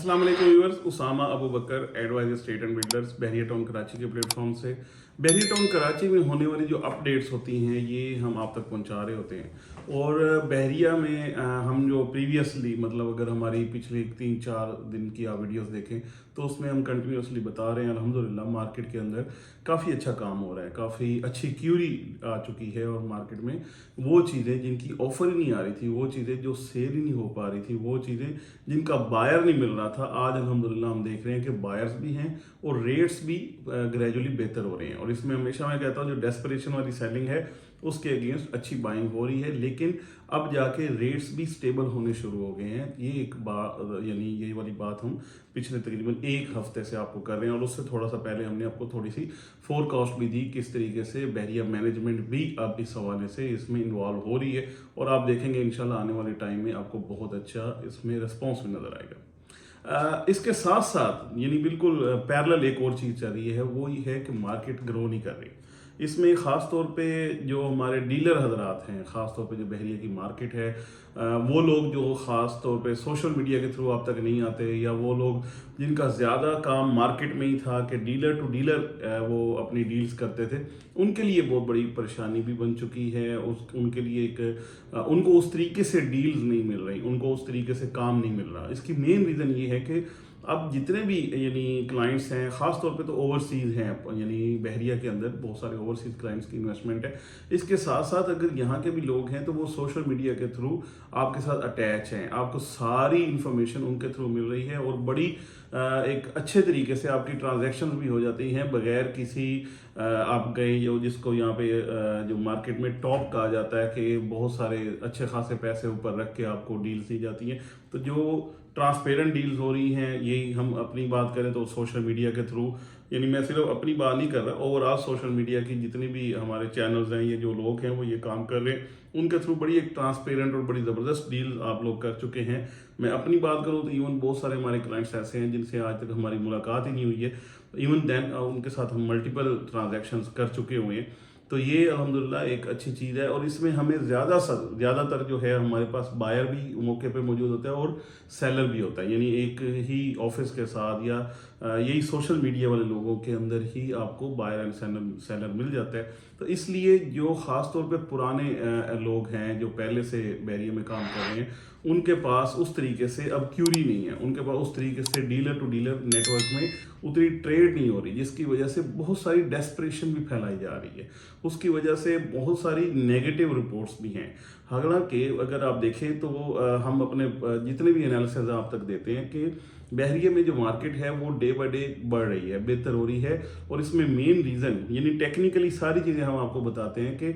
अस्सलाम वालेकुम viewers, Usama Abu Bakr adviser estate and builders Bahria Town Karachi के प्लेटफॉर्म से बहरिया टाउन कराची में होने वाली जो अपडेट्स होती हैं ये हम आप तक पहुंचा रहे होते हैं। और बहरिया में हम जो प्रीवियसली मतलब अगर हमारी पिछले 3-4 दिन की आप वीडियोस देखें तो उसमें हम कंटिन्यूसली बता रहे हैं अल्हम्दुलिल्लाह मार्केट के अंदर काफ़ी अच्छा काम हो रहा है, काफ़ी अच्छी क्यूरी आ चुकी है। और मार्केट में वो चीज़ें जिनकी ऑफर ही नहीं आ रही थी, वो चीज़ें जो सेल ही नहीं हो पा रही थी, वो चीज़ें जिनका बायर नहीं मिल रहा था, आज अल्हम्दुलिल्लाह हम देख रहे हैं कि बायर्स भी हैं और रेट्स भी ग्रेजुअली बेहतर हो रहे हैं। और इसमें हमेशा मैं कहता हूँ जो डेस्परेशन वाली सेलिंग है उसके अगेंस्ट अच्छी बाइंग हो रही है, लेकिन अब जाके रेट्स भी स्टेबल होने शुरू हो गए हैं। ये एक बात यानी यही वाली बात हम पिछले तकरीबन एक हफ्ते से आपको कर रहे हैं। और उससे थोड़ा सा पहले हमने आपको थोड़ी सी फोरकास्ट भी दी किस तरीके से बहरिया मैनेजमेंट भी अब इस हवाले से इसमें इन्वॉल्व हो रही है। और आप देखेंगे इंशाल्लाह आने वाले टाइम में आपको बहुत अच्छा इसमें रिस्पॉन्स भी नज़र आएगा। इसके साथ साथ यानी बिल्कुल पैरेलल एक और चीज़ चल रही है, वो ये है कि मार्केट ग्रो नहीं कर रही। इसमें ख़ास तौर पे जो हमारे डीलर हजरात हैं, ख़ास तौर पे जो बहरिया की मार्केट है, वो लोग जो ख़ास तौर पे सोशल मीडिया के थ्रू आप तक नहीं आते, या वो लोग जिनका ज़्यादा काम मार्केट में ही था कि डीलर टू डीलर वो अपनी डील्स करते थे, उनके लिए बहुत बड़ी परेशानी भी बन चुकी है। उनके लिए एक उनको उस तरीके से डील्स नहीं मिल रही, उनको उस तरीके से काम नहीं मिल रहा। इसकी मेन रीज़न ये है कि अब जितने भी यानी क्लाइंट्स हैं, ख़ास तौर पे तो ओवरसीज़ हैं, यानी बहरिया के अंदर बहुत सारे ओवरसीज़ क्लाइंट्स की इन्वेस्टमेंट है। इसके साथ साथ अगर यहाँ के भी लोग हैं तो वो सोशल मीडिया के थ्रू आपके साथ अटैच हैं, आपको सारी इन्फॉर्मेशन उनके थ्रू मिल रही है और बड़ी एक अच्छे तरीके से आपकी ट्रांजैक्शंस भी हो जाती हैं बगैर किसी आप गए जो जिसको यहाँ पे जो मार्केट में टॉप कहा जाता है कि बहुत सारे अच्छे खासे पैसे ऊपर रख के आपको डील्स दी जाती हैं। तो जो ट्रांसपेरेंट डील्स हो रही हैं, यही हम अपनी बात करें तो सोशल मीडिया के थ्रू, यानी मैं सिर्फ अपनी बात नहीं कर रहा, ओवरऑल सोशल मीडिया की जितनी भी हमारे चैनल्स हैं, ये जो लोग हैं वो ये काम कर रहे हैं, उनके थ्रू बड़ी एक ट्रांसपेरेंट और बड़ी ज़बरदस्त डील आप लोग कर चुके हैं। मैं अपनी बात करूँ तो इवन बहुत सारे हमारे क्लाइंट्स ऐसे हैं जिनसे आज तक हमारी मुलाकात ही नहीं हुई है, इवन देन उनके साथ हम मल्टीपल ट्रांजैक्शंस कर चुके हुए हैं। तो ये अल्हम्दुलिल्लाह एक अच्छी चीज़ है। और इसमें हमें ज़्यादातर जो है हमारे पास बायर भी मौके पे मौजूद होता है और सेलर भी होता है, यानी एक ही ऑफिस के साथ या यही सोशल मीडिया वाले लोगों के अंदर ही आपको बायर एंड सेलर मिल जाता है। तो इसलिए जो ख़ास तौर पे पुराने लोग हैं जो पहले से बहरिया में काम कर रहे हैं, उनके पास उस तरीके से अब क्यूरी नहीं है, उनके पास उस तरीके से डीलर टू डीलर नेटवर्क में उतनी ट्रेड नहीं हो रही, जिसकी वजह से बहुत सारी डेस्परेशन भी फैलाई जा रही है। उसकी वजह से बहुत सारी नेगेटिव रिपोर्ट्स भी हैं। हालांकि अगर आप देखें तो हम अपने जितने भी एनालिसिस आप तक देते हैं कि बहरिया में जो मार्केट है वो डे बाय डे बढ़ रही है, बेहतर हो रही है। और इसमें मेन रीज़न यानी टेक्निकली सारी चीज़ें हम आपको बताते हैं कि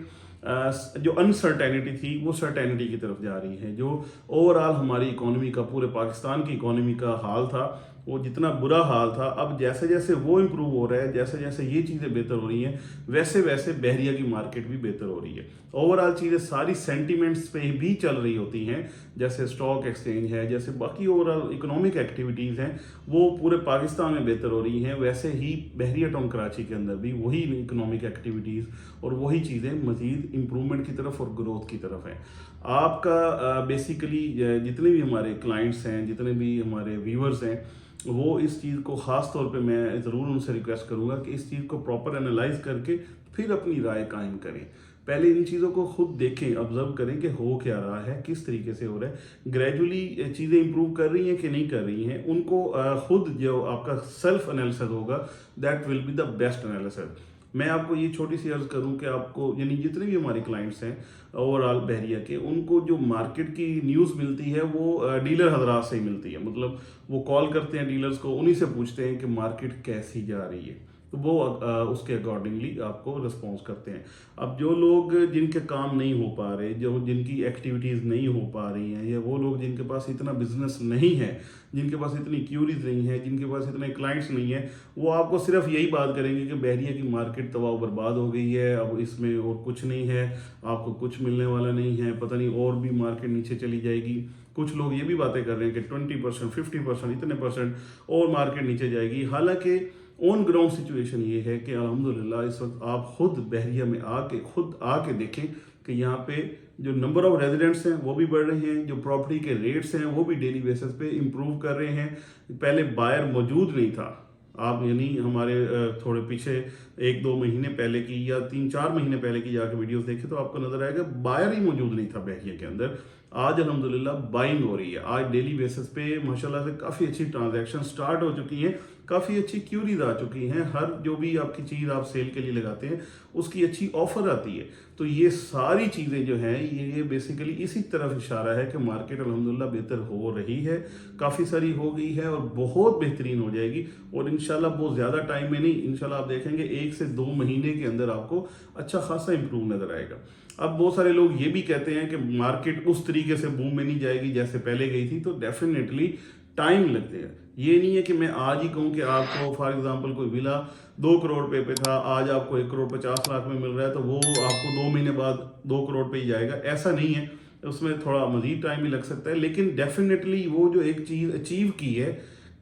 जो अनसर्टेनिटी थी वो सर्टेनिटी की तरफ जा रही है। जो ओवरऑल हमारी इकोनॉमी का, पूरे पाकिस्तान की इकोनॉमी का हाल था, वो जितना बुरा हाल था, अब जैसे जैसे वो इम्प्रूव हो रहा है, जैसे जैसे ये चीज़ें बेहतर हो रही हैं, वैसे वैसे बहरिया की मार्केट भी बेहतर हो रही है। ओवरऑल चीज़ें सारी सेंटिमेंट्स पे भी चल रही होती हैं, जैसे स्टॉक एक्सचेंज है, जैसे बाकी ओवरऑल इकोनॉमिक एक्टिविटीज़ हैं, वो पूरे पाकिस्तान में बेहतर हो रही हैं। वैसे ही बहरिया टाउन कराची के अंदर भी वही इकोनॉमिक एक्टिविटीज़ और वही चीज़ें मज़ीद इम्प्रूवमेंट की तरफ और ग्रोथ की तरफ है। आपका बेसिकली जितने भी हमारे क्लाइंट्स हैं, जितने भी हमारे व्यूअर्स हैं, वो इस चीज़ को ख़ास तौर पे मैं ज़रूर उनसे रिक्वेस्ट करूँगा कि इस चीज़ को प्रॉपर एनालाइज करके फिर अपनी राय कायम करें। पहले इन चीज़ों को खुद देखें, ऑब्जर्व करें कि हो क्या रहा है, किस तरीके से हो रहा है, ग्रेजुअली चीज़ें इंप्रूव कर रही हैं कि नहीं कर रही हैं। उनको खुद जो आपका सेल्फ एनालिसिस होगा, that will be the best analysis. मैं आपको ये छोटी सी अर्ज़ करूं कि आपको यानी जितने भी हमारे क्लाइंट्स हैं ओवरऑल बहरिया के, उनको जो मार्केट की न्यूज़ मिलती है वो डीलर हजरात से ही मिलती है। मतलब वो कॉल करते हैं डीलर्स को, उन्हीं से पूछते हैं कि मार्केट कैसी जा रही है, तो वो उसके अकॉर्डिंगली आपको रिस्पॉन्स करते हैं। अब जो लोग जिनके काम नहीं हो पा रहे, जो जिनकी एक्टिविटीज़ नहीं हो पा रही हैं, या वो लोग जिनके पास इतना बिजनेस नहीं है, जिनके पास इतनी क्यूरीज नहीं है, जिनके पास इतने क्लाइंट्स नहीं है, वो आपको सिर्फ यही बात करेंगे कि बहरिया की मार्केट तबाह बर्बाद हो गई है, अब इसमें और कुछ नहीं है, आपको कुछ मिलने वाला नहीं है, पता नहीं और भी मार्केट नीचे चली जाएगी। कुछ लोग ये भी बातें कर रहे हैं कि 20%, 50%, इतने परसेंट और मार्केट नीचे जाएगी। हालांकि ऑन ग्राउंड सिचुएशन ये है कि अल्हम्दुलिल्लाह इस वक्त आप खुद बहरिया में आके देखें कि यहाँ पे जो नंबर ऑफ रेजिडेंट्स हैं वो भी बढ़ रहे हैं, जो प्रॉपर्टी के रेट्स हैं वो भी डेली बेसिस पे इम्प्रूव कर रहे हैं। पहले बायर मौजूद नहीं था, आप यानी हमारे थोड़े पीछे 1-2 महीने पहले की या 3-4 महीने पहले की जाकर वीडियोस देखें तो आपको नजर आएगा बायर ही मौजूद नहीं था बहरिया के अंदर। आज अल्हम्दुलिल्लाह बाइंग हो रही है, आज डेली बेसिस पे माशाल्लाह से काफ़ी अच्छी ट्रांजैक्शन स्टार्ट हो चुकी हैं, काफ़ी अच्छी क्यूरीज आ चुकी हैं। हर जो भी आपकी चीज़ आप सेल के लिए लगाते हैं उसकी अच्छी ऑफर आती है। तो ये सारी चीज़ें जो हैं ये बेसिकली इसी तरफ इशारा है कि मार्केट अल्हम्दुलिल्लाह बेहतर हो रही है, काफ़ी सारी हो गई है और बहुत बेहतरीन हो जाएगी। और इंशाल्लाह बहुत ज़्यादा टाइम में नहीं, इंशाल्लाह आप देखेंगे 1 से 2 महीने के अंदर आपको अच्छा खासा इंप्रूव नजर आएगा। अब बहुत सारे लोग ये भी कहते हैं कि मार्केट उस तरीके से बूम में नहीं जाएगी जैसे पहले गई थी, तो डेफिनेटली टाइम लगते हैं। ये नहीं है कि मैं आज ही कहूँ कि आपको फॉर एग्जांपल कोई विला 2 करोड़ पे था, आज आपको 1 करोड़ 50 लाख में मिल रहा है तो वो आपको 2 महीने बाद 2 करोड़ पे ही जाएगा, ऐसा नहीं है। उसमें थोड़ा मजीद टाइम भी लग सकता है, लेकिन डेफिनेटली वो जो एक चीज़ अचीव की है,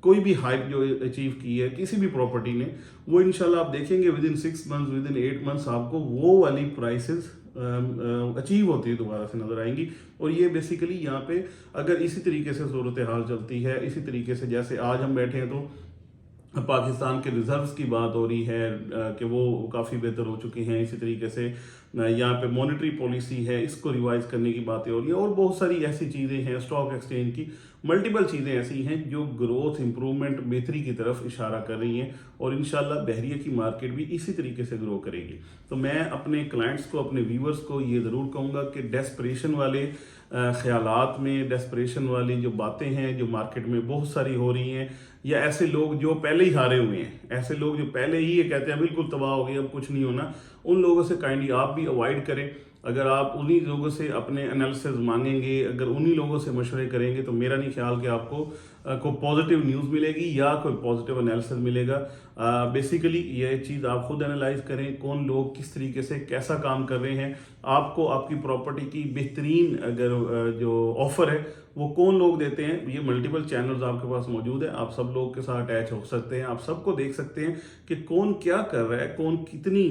कोई भी हाइप जो अचीव की है किसी भी प्रॉपर्टी ने, वो इंशाल्लाह आप देखेंगे with in 6 months, with in 8 months आपको वो वाली प्राइसेस अचीव होती है दोबारा से नजर आएंगी। और ये बेसिकली यहाँ पे अगर इसी तरीके से सूरत हाल चलती है, इसी तरीके से जैसे आज हम बैठे हैं तो पाकिस्तान के रिजर्व्स की बात हो रही है कि वो काफ़ी बेहतर हो चुके हैं, इसी तरीके से यहाँ पे मॉनेटरी पॉलिसी है, इसको रिवाइज करने की बातें हो रही हैं और बहुत सारी ऐसी चीज़ें हैं, स्टॉक एक्सचेंज की मल्टीपल चीज़ें ऐसी हैं जो ग्रोथ इंप्रूवमेंट बेहतरी की तरफ इशारा कर रही हैं और इंशाल्लाह बहरिया की मार्केट भी इसी तरीके से ग्रो करेगी। तो मैं अपने क्लाइंट्स को, अपने व्यूवर्स को ये ज़रूर कहूँगा कि डेस्परेशन वाले ख्यालात में, डेस्परेशन वाली जो बातें हैं जो मार्केट में बहुत सारी हो रही हैं, या ऐसे लोग जो पहले ही हारे हुए हैं, ऐसे लोग जो पहले ही ये कहते हैं बिल्कुल तबाह हो गई अब कुछ नहीं होना, उन लोगों से काइंडली आप भी अवॉइड करें। अगर आप उन्हीं लोगों से अपने एनालिसिस मांगेंगे, अगर उन्हीं लोगों से मशवरे करेंगे तो मेरा नहीं ख्याल कि आपको कोई पॉजिटिव न्यूज़ मिलेगी या कोई पॉजिटिव एनालिसिस मिलेगा। बेसिकली ये चीज़ आप खुद एनालाइज करें, कौन लोग किस तरीके से कैसा काम कर रहे हैं, आपको आपकी प्रॉपर्टी की बेहतरीन अगर जो ऑफर है वो कौन लोग देते हैं। ये मल्टीपल चैनल्स आपके पास मौजूद है, आप सब लोग के साथ अटैच हो सकते हैं, आप सबको देख सकते हैं कि कौन क्या कर रहा है, कौन कितनी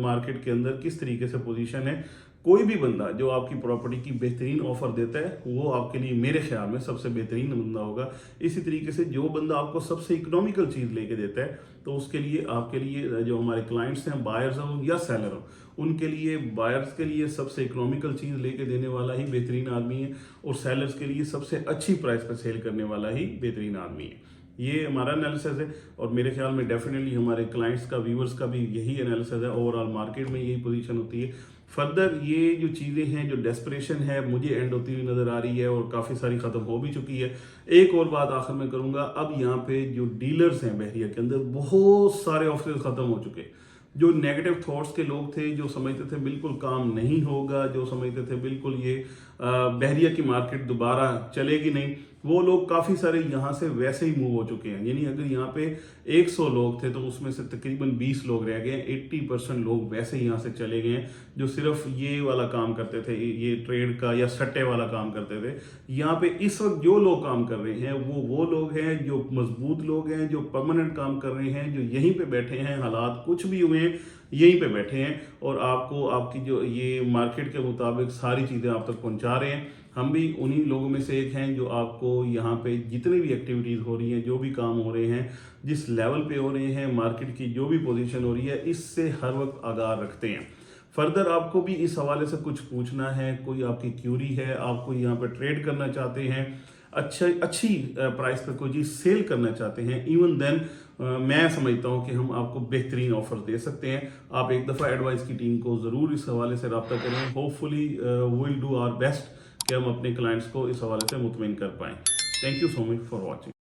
मार्केट के अंदर किस तरीके से पोजीशन है। कोई भी बंदा जो आपकी प्रॉपर्टी की बेहतरीन ऑफर देता है वो आपके लिए मेरे ख्याल में सबसे बेहतरीन बंदा होगा। इसी तरीके से जो बंदा आपको सबसे इकोनॉमिकल चीज़ लेके देता है तो उसके लिए, आपके लिए जो हमारे क्लाइंट्स हैं, बायर्स हो या सेलर हो, उनके लिए, बायर्स के लिए सबसे इकोनॉमिकल चीज़ लेके देने वाला ही बेहतरीन आदमी है और सेलर्स के लिए सबसे अच्छी प्राइस पर सेल करने वाला ही बेहतरीन आदमी है। ये हमारा एनालिसिस है और मेरे ख्याल में डेफिनेटली हमारे क्लाइंट्स का, व्यूवर्स का भी यही एनालिसिस है, ओवरऑल मार्केट में यही पोजीशन होती है। फर्दर ये जो चीज़ें हैं, जो डेस्परेशन है मुझे एंड होती हुई नज़र आ रही है और काफ़ी सारी ख़त्म हो भी चुकी है। एक और बात आखिर में करूँगा, अब यहाँ पे जो डीलर्स हैं बहरिया के अंदर, बहुत सारे ऑफिस ख़त्म हो चुके। जो नेगेटिव थॉट्स के लोग थे, जो समझते थे बिल्कुल काम नहीं होगा, जो समझते थे बिल्कुल ये बहरिया की मार्केट दोबारा चलेगी नहीं, वो लोग काफ़ी सारे यहाँ से वैसे ही मूव हो चुके हैं। यानी अगर यहाँ पे 100 लोग थे तो उसमें से तकरीबन 20 लोग रह गए हैं, 80% लोग वैसे ही यहाँ से चले गए हैं जो सिर्फ ये वाला काम करते थे, ये ट्रेड का या सट्टे वाला काम करते थे। यहाँ पे इस वक्त जो लोग काम कर रहे हैं वो लोग हैं जो मजबूत लोग हैं, जो परमानेंट काम कर रहे हैं, जो यहीं पे बैठे हैं, हालात कुछ भी हुए हैं यहीं पे बैठे हैं और आपको आपकी जो ये मार्केट के मुताबिक सारी चीज़ें आप तक पहुंचा रहे हैं। हम भी उन्हीं लोगों में से एक हैं जो आपको यहाँ पे जितनी भी एक्टिविटीज़ हो रही हैं, जो भी काम हो रहे हैं, जिस लेवल पे हो रहे हैं, मार्केट की जो भी पोजीशन हो रही है, इससे हर वक्त आगाह रखते हैं। फर्दर आपको भी इस हवाले से कुछ पूछना है, कोई आपकी क्यूरी है, आपको यहाँ पे ट्रेड करना चाहते हैं, अच्छी प्राइस पर कोई चीज़ सेल करना चाहते हैं, इवन देन मैं समझता हूं कि हम आपको बेहतरीन ऑफर दे सकते हैं। आप एक दफ़ा एडवाइस की टीम को ज़रूर इस हवाले से रब्ता करें। Hopefully will do our best कि हम अपने क्लाइंट्स को इस हवाले से मुतमईन कर पाएँ। Thank you so much for watching.